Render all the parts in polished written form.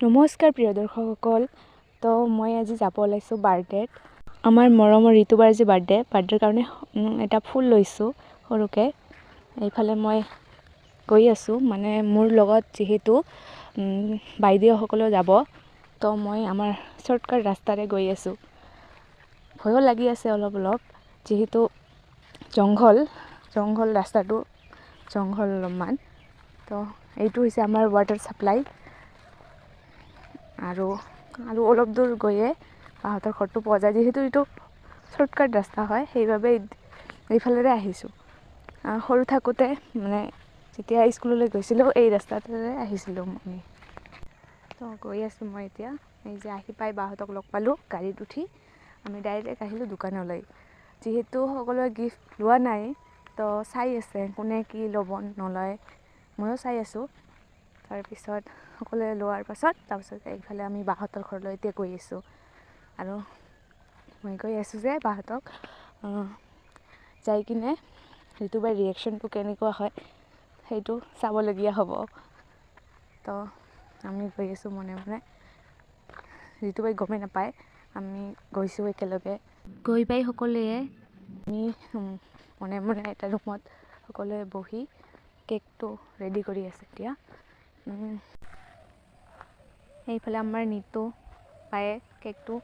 নমস্কাৰ প্ৰিয় দৰ্শকসকল। তো মই আজি যাব ওলাইছোঁ বাৰ্থডেত। আমাৰ মৰমৰ ঋতুবাৰ আজি বাৰ্থডেৰ কাৰণে এটা ফুল লৈছোঁ সৰুকৈ। এইফালে মই গৈ আছোঁ, মানে মোৰ লগত যিহেতু বাইদেউসকলেও যাব, তো মই আমাৰ শ্বৰ্টকাট ৰাস্তাৰে গৈ আছোঁ। ভয়ো লাগি আছে অলপ যিহেতু জংঘল ৰাস্তাটো, জংঘল অলপমান। তো এইটো হৈছে আমাৰ ৱাটাৰ ছাপ্লাই। আৰু অলপ দূৰ গৈয়ে বাহঁতৰ ঘৰটো পোৱা যায়। যিহেতু এইটো শ্বৰ্টকাট ৰাস্তা হয়, সেইবাবে এইফালেৰে আহিছোঁ। সৰু থাকোঁতে মানে যেতিয়া স্কুললৈ গৈছিলোঁ, এই ৰাস্তাটোৰে আহিছিলোঁ আমি। তো গৈ আছোঁ মই এতিয়া। এই যে আহি পাই বাহঁতক লগ পালোঁ গাড়ীত উঠি। আমি ডাইৰেক্ট আহিলোঁ দোকানলৈ। যিহেতু সকলোৱে গিফ্ট লোৱা নাই, তো চাই আছে কোনে কি ল'ব নলয়, ময়ো চাই আছোঁ। তাৰপিছত সকলোৱে লোৱাৰ তাৰপিছত এইফালে আমি বাহঁতৰ ঘৰলৈ এতিয়া গৈ আছোঁ। আৰু মই গৈ আছোঁ যে বাহঁতক যাই কিনে ঋতুবাৰ ৰিয়েকশ্যনটো কেনেকুৱা হয় সেইটো চাবলগীয়া হ'ব। তো আমি গৈ আছোঁ মনে মনে। ঋতুবাই গমেই নাপায় আমি গৈছোঁ একেলগে। গৈ পাই সকলোৱে আমি মনে মনে এটা ৰুমত সকলোৱে বহি কেকটো ৰেডি কৰি আছে এতিয়া। সেইফালে আমাৰ নিতু পায়ে কেকটো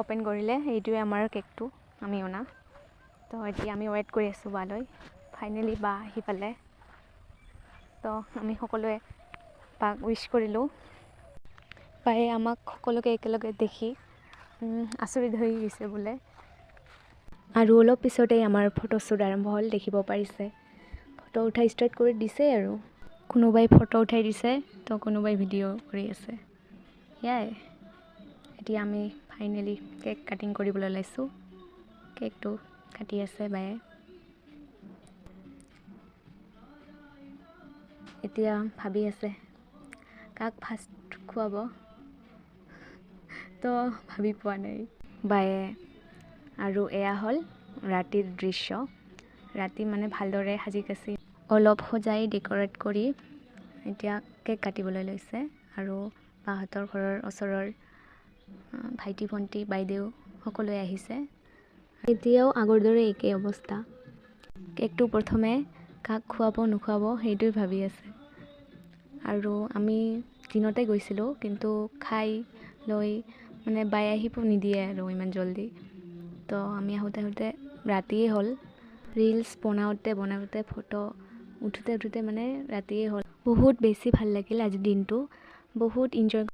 অ'পেন কৰিলে। এইটোৱে আমাৰ কেকটো আমি অনা। তো এতিয়া আমি ৱেইট কৰি আছোঁ বালৈ। ফাইনেলি বা আহি পালে। তো আমি সকলোৱে বাক উইচ কৰিলোঁ। বায়ে আমাক সকলোকে একেলগে দেখি আচৰিত হৈ গৈছে বোলে। আৰু অলপ পিছতেই আমাৰ ফটোশ্বুট আৰম্ভ হ'ল, দেখিব পাৰিছে। ফটো উঠাই ষ্টাৰ্ট কৰি দিছে আৰু কোনোবাই ফটো উঠাই দিছে, তো কোনোবাই ভিডিঅ' কৰি আছে। সেয়াই, এতিয়া আমি ফাইনেলি কেক কাটিং কৰিবলৈ ওলাইছোঁ। কেকটো কাটি আছে বায়ে। এতিয়া ভাবি আছে কাক ফাৰ্ষ্ট খুৱাব, তো ভাবি পোৱা নাই বায়ে। আৰু এয়া হ'ল ৰাতিৰ দৃশ্য। ৰাতি মানে ভালদৰে সাজি কাচি অলপ সজাই ডেক'ৰেট কৰি এতিয়া কেক কাটিবলৈ লৈছে। আৰু বাহঁতৰ ঘৰৰ ওচৰৰ ভাইটি ভণ্টি বাইদেউ সকলোৱে আহিছে। এতিয়াও আগৰ দৰে একেই অৱস্থা। কেকটো প্ৰথমে কাক খুৱাব নোখুৱাব সেইটোৱে ভাবি আছে। আৰু আমি দিনতে গৈছিলোঁ, কিন্তু খাই লৈ মানে বায়ে আহিব নিদিয়ে আৰু ইমান জল্দি। তো আমি আহোঁতে ৰাতিয়ে হ'ল। ৰিলচ বনাওঁতে ফটো উঠোতে মানে ৰাতিয়ে হ'ল। বহুত বেছি ভাল লাগিল আজিৰ দিনটো। বহুত ইনজয়